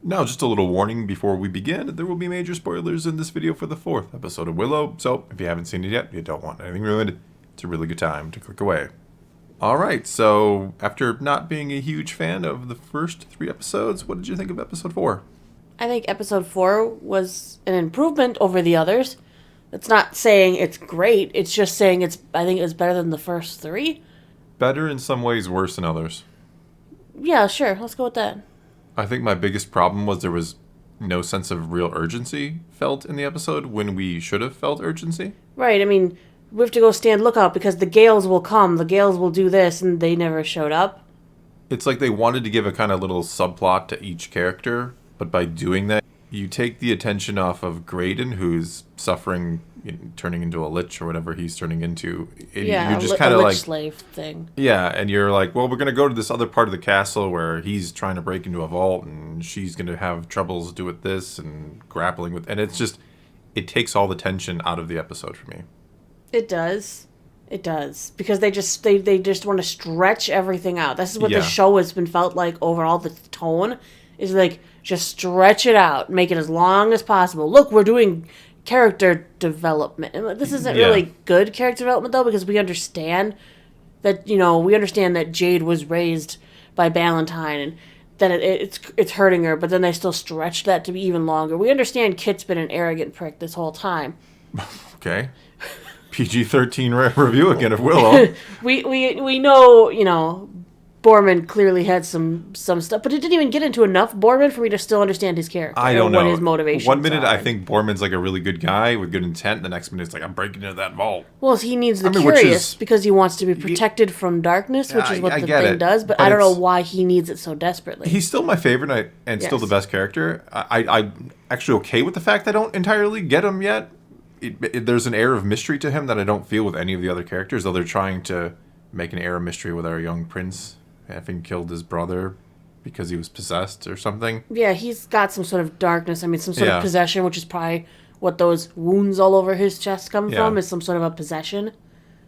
Now, just a little warning before we begin. There will be major spoilers in this video for the 4th episode of Willow, so if you haven't seen it yet, you don't want anything ruined, it's a really good time to click away. Alright, so after not being a huge fan of the first 3 episodes, what did you think of episode 4? I think episode 4 was an improvement over the others. It's not saying it's great, it's just saying I think it's better than the first 3. Better in some ways, worse in others. Yeah, sure, let's go with that. I think my biggest problem was there was no sense of real urgency felt in the episode when we should have felt urgency. Right, I mean, we have to go stand lookout because the Gales will come, the Gales will do this, and they never showed up. It's like they wanted to give a kind of little subplot to each character, but by doing that, you take the attention off of Graydon, who's suffering, turning into a lich or whatever he's turning into. And yeah, you're just kind of like slave thing. Yeah, and you're like, well, we're going to go to this other part of the castle where he's trying to break into a vault, and she's going to have troubles do with this and grappling with, and it's just, it takes all the tension out of the episode for me. It does. It does. Because they just want to stretch everything out. This is what the show has been felt like overall. The tone is like, just stretch it out. Make it as long as possible. Look, we're doing character development. And this isn't really good character development, though, because we understand that, Jade was raised by Ballantyne and that it's hurting her, but then they still stretch that to be even longer. We understand Kit's been an arrogant prick this whole time. Okay. PG-13 review again of Willow. we know, Borman clearly had some stuff, but it didn't even get into enough Borman for me to still understand his character. I don't know what his motivations One minute are. I think Borman's like a really good guy with good intent. The next minute it's like, I'm breaking into that vault. Well, he needs the curious because he wants to be protected from darkness, which is what the thing does. But I don't know why he needs it so desperately. He's still my favorite and still the best character. I'm actually okay with the fact I don't entirely get him yet. There's an air of mystery to him that I don't feel with any of the other characters, though they're trying to make an air of mystery with our young prince having killed his brother because he was possessed or something. Yeah, he's got some sort of darkness. I mean, some sort of possession, which is probably what those wounds all over his chest come from, is some sort of a possession.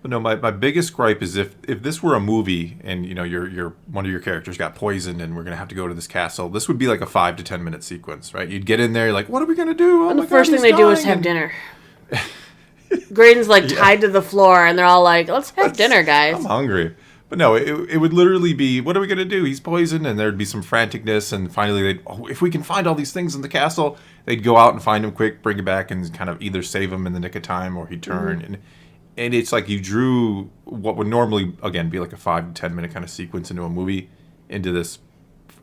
But no, my biggest gripe is if this were a movie and, your one of your characters got poisoned and we're going to have to go to this castle, this would be like a 5 to 10 minute sequence, right? You'd get in there, you're like, what are we going to do? Oh, and the first thing they do is have dinner. Graydon's tied to the floor, and they're all like, let's have dinner, guys. I'm hungry. But no, it would literally be, what are we going to do? He's poisoned, and there'd be some franticness, and finally if we can find all these things in the castle, they'd go out and find him quick, bring him back, and kind of either save him in the nick of time, or he'd turn. Mm-hmm. And it's like you drew what would normally, again, be like a 5 to 10 minute kind of sequence into a movie, into this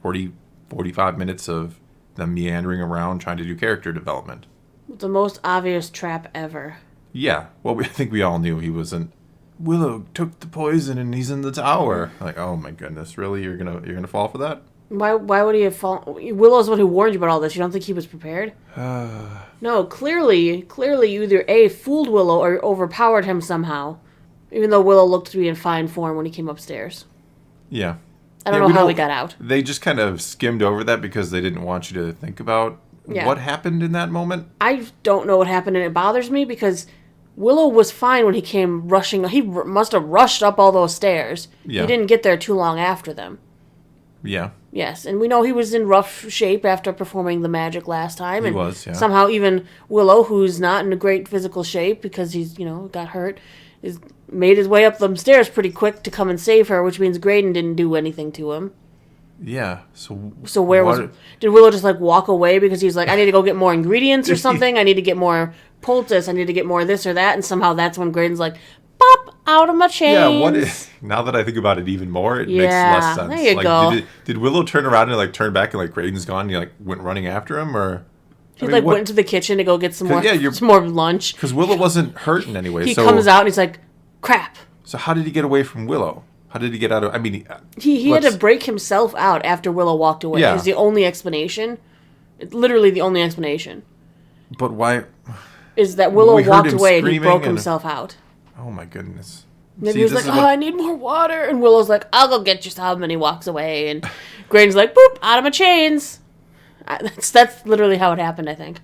45 minutes of them meandering around trying to do character development. The most obvious trap ever. Yeah. Well, I think we all knew he wasn't. Willow took the poison and he's in the tower. Like, oh my goodness, really? You're gonna fall for that? Why would he have fallen? Willow's the one who warned you about all this. You don't think he was prepared? No, clearly you either A, fooled Willow or overpowered him somehow. Even though Willow looked to be in fine form when he came upstairs. Yeah. I don't know how he got out. They just kind of skimmed over that because they didn't want you to think about what happened in that moment. I don't know what happened, and it bothers me because Willow was fine when he came rushing. He must have rushed up all those stairs. Yeah. He didn't get there too long after them. Yeah. Yes, and we know he was in rough shape after performing the magic last time. And somehow even Willow, who's not in a great physical shape because he's, got hurt, made his way up them stairs pretty quick to come and save her, which means Graydon didn't do anything to him. Yeah. So did Willow just walk away because he's like, I need to go get more ingredients or something? I need to get more poultice. I need to get more this or that. And somehow that's when Graydon's like, pop out of my chains. Yeah. Now that I think about it even more, it makes less sense. There you go. Did Willow turn around and turn back and Graydon's gone? And he went running after him, or he went into the kitchen to go get some more lunch because Willow wasn't hurt in any way. He comes out and he's like, crap. So how did he get away from Willow? How did he get out of... He had to break himself out after Willow walked away. Yeah. It's the only explanation. It's literally the only explanation. But why... Is that Willow walked away and he broke himself out. Oh my goodness. Maybe he was like, I need more water. And Willow's like, I'll go get you some. And he walks away. And Graydon's like, boop, out of my chains. That's literally how it happened, I think.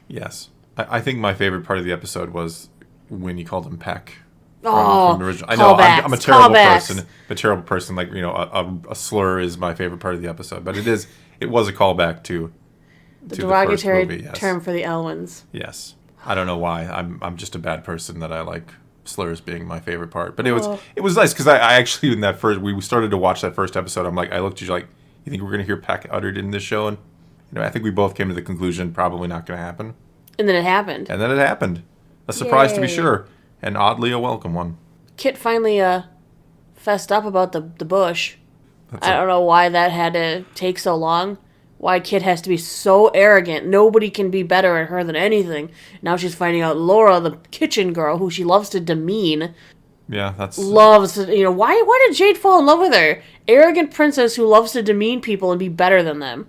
Yes. I think my favorite part of the episode was when he called him Peck. From the original. I know I'm a terrible person. A terrible person. A slur is my favorite part of the episode, but it was a callback to The to derogatory the first movie, yes. term for the Elwins. Yes. I don't know why. I'm just a bad person that I like slurs being my favorite part. But it was nice because I actually, in that first, we started to watch that first episode. I'm like, I looked at you like, you think we're going to hear Peck uttered in this show? And, I think we both came to the conclusion, probably not going to happen. And then it happened. And then it happened. A surprise to be sure. And oddly a welcome one. Kit finally fessed up about the bush. I don't know why that had to take so long. Why Kit has to be so arrogant. Nobody can be better at her than anything. Now she's finding out Laura, the kitchen girl, who she loves to demean. Yeah, that's... Loves to, why did Jade fall in love with her? Arrogant princess who loves to demean people and be better than them.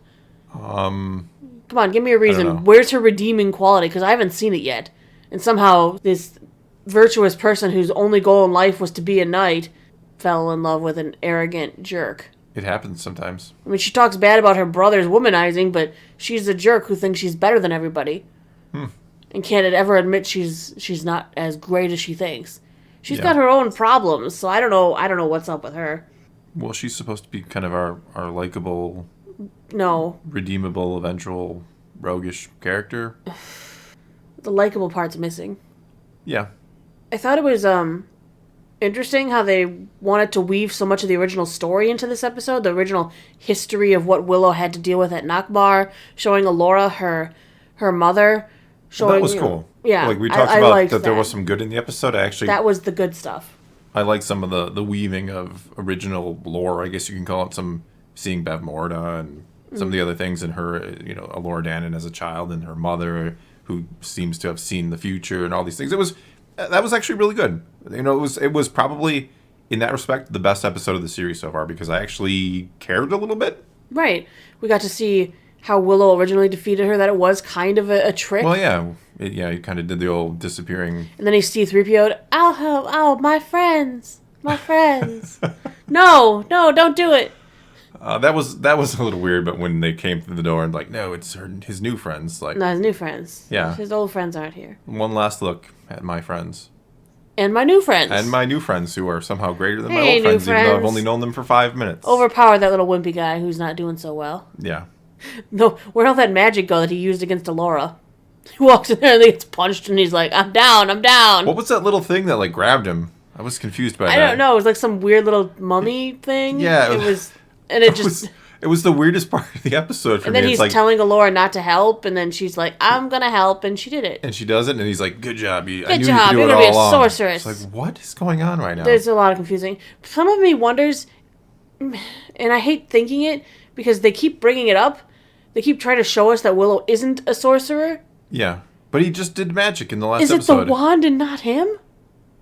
Come on, give me a reason. Where's her redeeming quality? Because I haven't seen it yet. And somehow this virtuous person whose only goal in life was to be a knight fell in love with an arrogant jerk. It happens sometimes. I mean, she talks bad about her brother's womanizing, but she's a jerk who thinks she's better than everybody. And can't ever admit she's not as great as she thinks. She's got her own problems, so I don't know what's up with her. Well, she's supposed to be kind of our likable, redeemable, eventual, roguish character. The likable part's missing. Yeah. I thought it was interesting how they wanted to weave so much of the original story into this episode, the original history of what Willow had to deal with at Nakbar, showing Alora her mother. Showing, that was cool. Yeah. Like we talked about that there was some good in the episode. That was the good stuff. I like some of the weaving of original lore, I guess you can call it, seeing Bev Morda and some of the other things in her, Alora Dannon as a child and her mother who seems to have seen the future and all these things. That was actually really good. It was probably, in that respect, the best episode of the series so far because I actually cared a little bit. Right. We got to see how Willow originally defeated her, that it was kind of a trick. Well, yeah. He kind of did the old disappearing. And then he C-3PO'd, I'll help, my friends. No, don't do it. That was a little weird, but when they came through the door and no, it's his new friends. No, his new friends. Yeah. His old friends aren't here. One last look at my friends. And my new friends. And my new friends who are somehow greater than my old friends, even though I've only known them for 5 minutes. Overpowered that little wimpy guy who's not doing so well. Yeah. No, where'd all that magic go that he used against Alora? He walks in there and he gets punched and he's like, I'm down. What was that little thing that grabbed him? I was confused by that. I don't know. It was like some weird little mummy thing. Yeah. It was, and it just... It was the weirdest part of the episode for me. And then he's telling Alora not to help, and then she's like, I'm going to help, and she did it. And she does it, and he's like, good job. I knew you're going to be a sorceress. It's like, what is going on right now? There's a lot of confusing. Some of me wonders, and I hate thinking it, because they keep bringing it up. They keep trying to show us that Willow isn't a sorcerer. Yeah, but he just did magic in the last episode. Is it the wand and not him?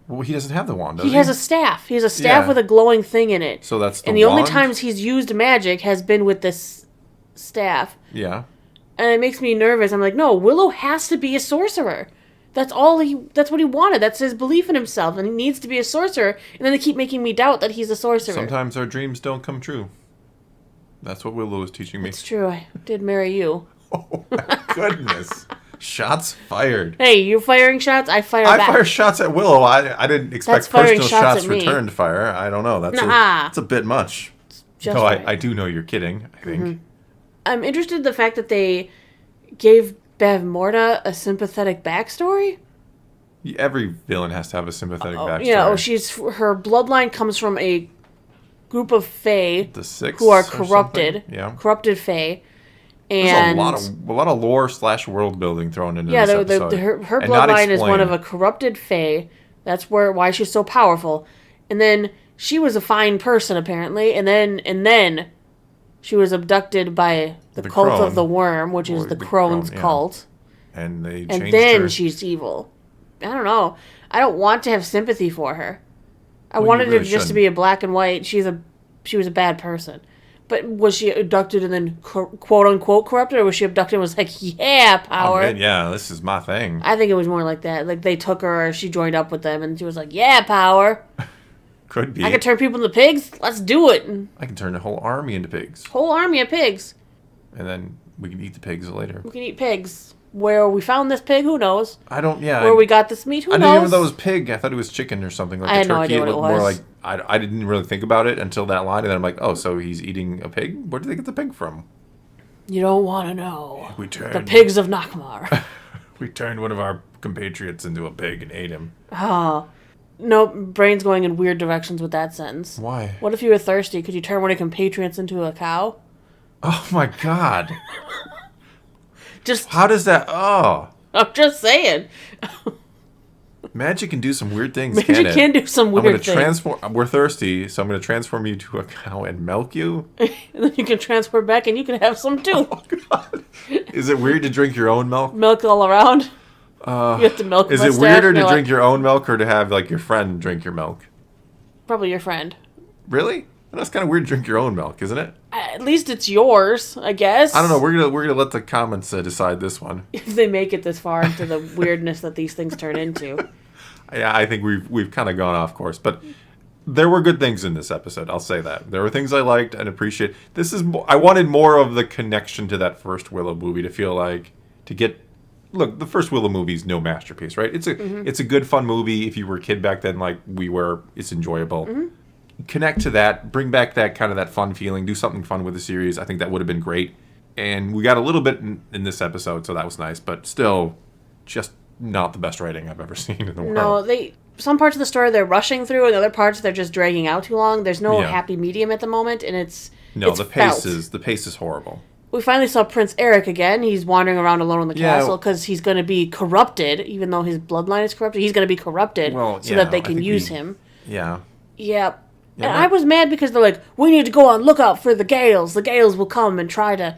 Well, he doesn't have the wand, does he? He has a staff. He has a staff with a glowing thing in it. So that's the And the wand? only times he's used magic has been with this staff. Yeah. And it makes me nervous. I'm like, no, Willow has to be a sorcerer. That's what he wanted. That's his belief in himself, and he needs to be a sorcerer. And then they keep making me doubt that he's a sorcerer. Sometimes our dreams don't come true. That's what Willow is teaching me. It's true. I did marry you. Oh, my goodness. Shots fired. Hey, you firing shots? I fire back. I fire shots at Willow. I didn't expect personal shots returned fire. I don't know. That's a bit much. Just no, right. I do know you're kidding, I think. Mm-hmm. I'm interested in the fact that they gave Bev Morda a sympathetic backstory. Every villain has to have a sympathetic backstory. Her bloodline comes from a group of Fae the who are corrupted. Yeah. Corrupted Fae. And there's a lot of lore / world building thrown into this episode. Her bloodline is one of a corrupted Fae. That's why she's so powerful. And then she was a fine person apparently, and then she was abducted by the cult crone, of the worm, which is the crone's cult. And they changed and then her. She's evil. I don't know. I don't want to have sympathy for her. I wanted her just to be a black and white. She was a bad person. But was she abducted and then quote unquote corrupted, or was she abducted and was like, yeah, power? Oh, man, yeah, this is my thing. I think it was more like that. Like they took her, or she joined up with them, and she was like, yeah, power. Could be. I can turn people into pigs. Let's do it. I can turn a whole army into pigs. Whole army of pigs. And then we can eat the pigs later. We can eat pigs. Where we found this pig, who knows? Where we got this meat, who knows? I didn't even know it was pig. I thought it was chicken or something. Like I had no idea what it was. More like, I didn't really think about it until that line, and then I'm like, oh, so he's eating a pig? Where did they get the pig from? You don't want to know. We turned The pigs of Nakmar. we turned one of our compatriots into a pig and ate him. Oh. No, brain's going in weird directions with that sentence. Why? What if you were thirsty? Could you turn one of your compatriots into a cow? Oh my god. Just How does that... Oh. I'm just saying. Magic can do some weird things, Magic can do some weird things. We're thirsty, so I'm going to transform you to a cow and milk you. And then you can transport back and you can have some too. Oh, God. Is it weird to drink your own milk? Milk all around. You have to milk. Is it weirder to drink your own milk or to have like your friend drink your milk? Probably your friend. Really? That's kind of weird to drink your own milk, isn't it? At least it's yours, I guess. I don't know. We're gonna let the comments decide this one. If they make it this far into the weirdness that these things turn into. Yeah, I think we've kind of gone off course, but there were good things in this episode. I'll say that there were things I liked and appreciate. I wanted more of the connection to that first Willow movie to feel like Look, the first Willow movie is no masterpiece, right? It's a good fun movie. If you were a kid back then, like we were, it's enjoyable. Mm-hmm. Connect to that, bring back that kind of that fun feeling, do something fun with the series. I think that would have been great. And we got a little bit in this episode, so that was nice, but still just not the best writing I've ever seen in the world. No, some parts of the story they're rushing through, and other parts they're just dragging out too long. There's no happy medium at the moment, and the pace is horrible. We finally saw Prince Eric again. He's wandering around alone in the castle because he's going to be corrupted, even though his bloodline is corrupted. He's going to be corrupted so that they can use him. Yeah. Yeah. And I was mad because they're like, we need to go on lookout for the Gales. The Gales will come and try to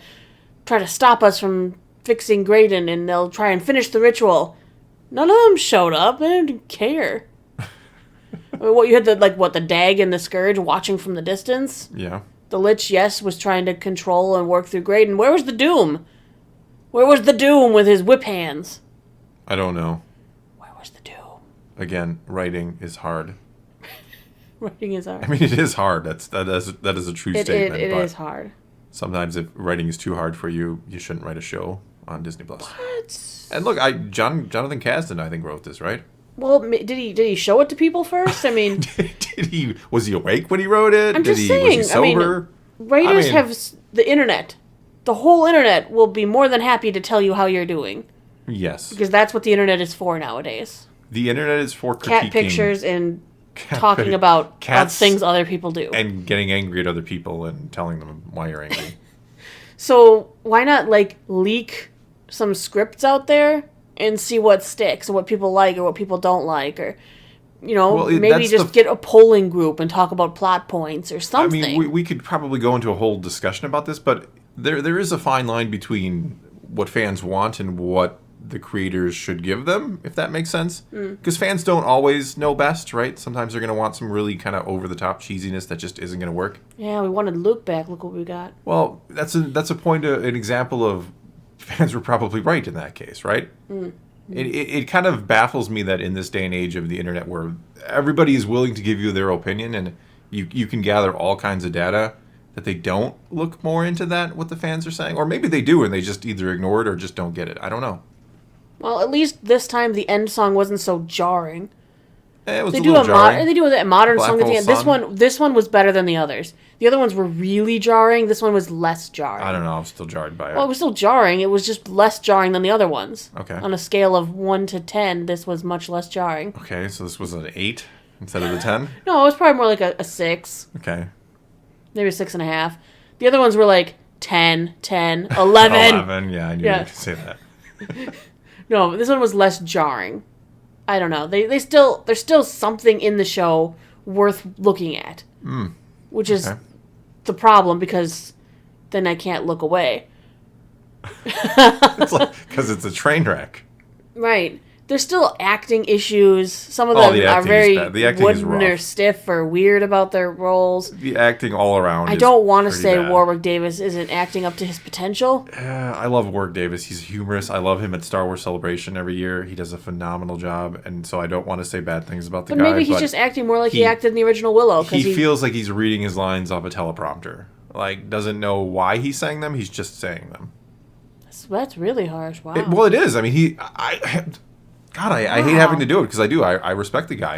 stop us from fixing Graydon, and they'll try and finish the ritual. None of them showed up. They didn't care. I mean, you had the Dag and the Scourge watching from the distance. Yeah. The Lich, yes, was trying to control and work through Graydon. Where was the Doom? Where was the Doom with his whip hands? I don't know. Where was the Doom? Again, writing is hard. Writing is hard. I mean, it is hard. That is a true statement. It is hard. Sometimes if writing is too hard for you, you shouldn't write a show on Disney Plus. What? And look, Jonathan Kasdan, I think, wrote this, right? Well, did he show it to people first? I mean, was he awake when he wrote it? I'm just saying. Was he sober? Writers have the internet. The whole internet will be more than happy to tell you how you're doing. Yes, because that's what the internet is for nowadays. The internet is for critiquing cat pictures and talking about things other people do and getting angry at other people and telling them why you're angry. So why not leak some scripts out there and see what sticks or what people like or what people don't like, or maybe just get a polling group and talk about plot points or something. I mean, we could probably go into a whole discussion about this, but there is a fine line between what fans want and what the creators should give them, if that makes sense. Because fans don't always know best, right? Sometimes they're going to want some really kind of over-the-top cheesiness that just isn't going to work. Yeah, we wanted Luke back. Look what we got. Well, that's an example of fans were probably right in that case, right? It kind of baffles me that in this day and age of the internet where everybody is willing to give you their opinion and you can gather all kinds of data, that they don't look more into that, what the fans are saying. Or maybe they do and they just either ignore it or just don't get it. I don't know. Well, at least this time the end song wasn't so jarring. It was a little jarring. They do a modern song at the end. This one was better than the others. The other ones were really jarring. This one was less jarring. I don't know. I'm still jarred by it. Well, it was still jarring. It was just less jarring than the other ones. Okay. On a scale of 1 to 10, this was much less jarring. Okay, so this was an 8 instead of the 10? No, it was probably more like a 6. Okay. Maybe a 6.5. The other ones were like 10, 10, 11. 11, yeah, I knew you could say that. No, this one was less jarring. I don't know. There's still something in the show worth looking at. Which is the problem, because then I can't look away. Because it's a train wreck. Right. There's still acting issues. Some of them are very wooden or stiff or weird about their roles. The acting all around I don't want to say Warwick Davis isn't acting up to his potential. I love Warwick Davis. He's humorous. I love him at Star Wars Celebration every year. He does a phenomenal job, and so I don't want to say bad things about the guy. But maybe he's just acting more like he acted in the original Willow. He feels like he's reading his lines off a teleprompter. Like, doesn't know why he's saying them. He's just saying them. That's really harsh. Wow. It is. I mean, I hate having to do it because I do. I respect the guy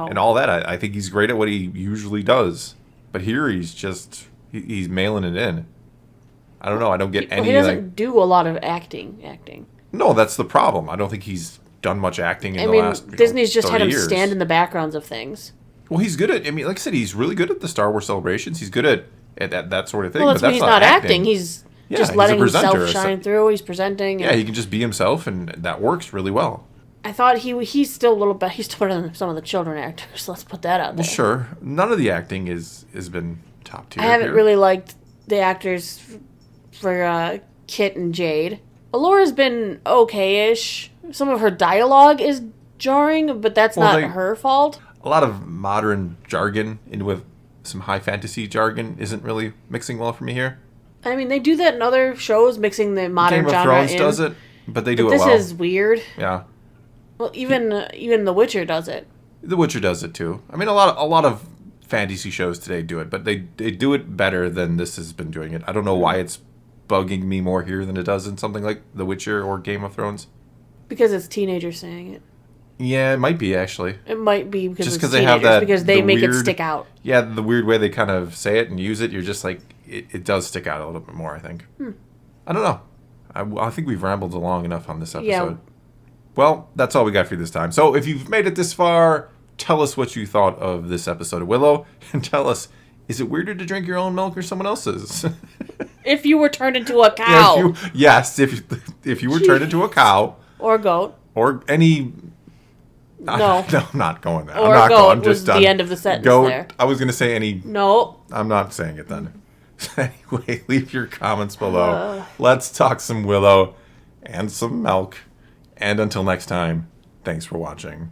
and all that. I think he's great at what he usually does. But here he's mailing it in. I don't know. I don't get any. He doesn't do a lot of acting. No, that's the problem. I don't think he's done much acting in the last. Disney's just had him years. stand in the backgrounds of things. Well, he's good at. I mean, like I said, he's really good at the Star Wars celebrations. He's good at that sort of thing. Well, but that's he's not acting. He's just letting himself shine through. He's presenting. Yeah, he can just be himself, and that works really well. I thought he's still a little bit. He's still better than some of the children actors. Let's put that out there. Well, sure. None of the acting has been top tier. I haven't really liked the actors for Kit and Jade. Alora's been okay-ish. Some of her dialogue is jarring, but that's not her fault. A lot of modern jargon in with some high fantasy jargon isn't really mixing well for me here. I mean, they do that in other shows, mixing the modern genre in. Game of Thrones does it, but they do it well. This is weird. Yeah. Well, even The Witcher does it. The Witcher does it too. I mean, a lot of fantasy shows today do it, but they do it better than this has been doing it. I don't know why it's bugging me more here than it does in something like The Witcher or Game of Thrones. Because it's teenagers saying it. Yeah, it might be actually. It might be because just because they have that because they make it stick out. Yeah, the weird way they kind of say it and use it, you're just like it does stick out a little bit more. I think. I don't know. I think we've rambled long enough on this episode. Yeah. Well, that's all we got for you this time. So if you've made it this far, tell us what you thought of this episode of Willow, and tell us, is it weirder to drink your own milk or someone else's? If you were turned into a cow. If you were turned into a cow. Or a goat. Or any... No. No, I'm not going there. Or I'm not a goat going. I'm was just done. The end of the sentence goat, there. I was going to say any... No. I'm not saying it then. Anyway, leave your comments below. Let's talk some Willow and some milk. And until next time, thanks for watching.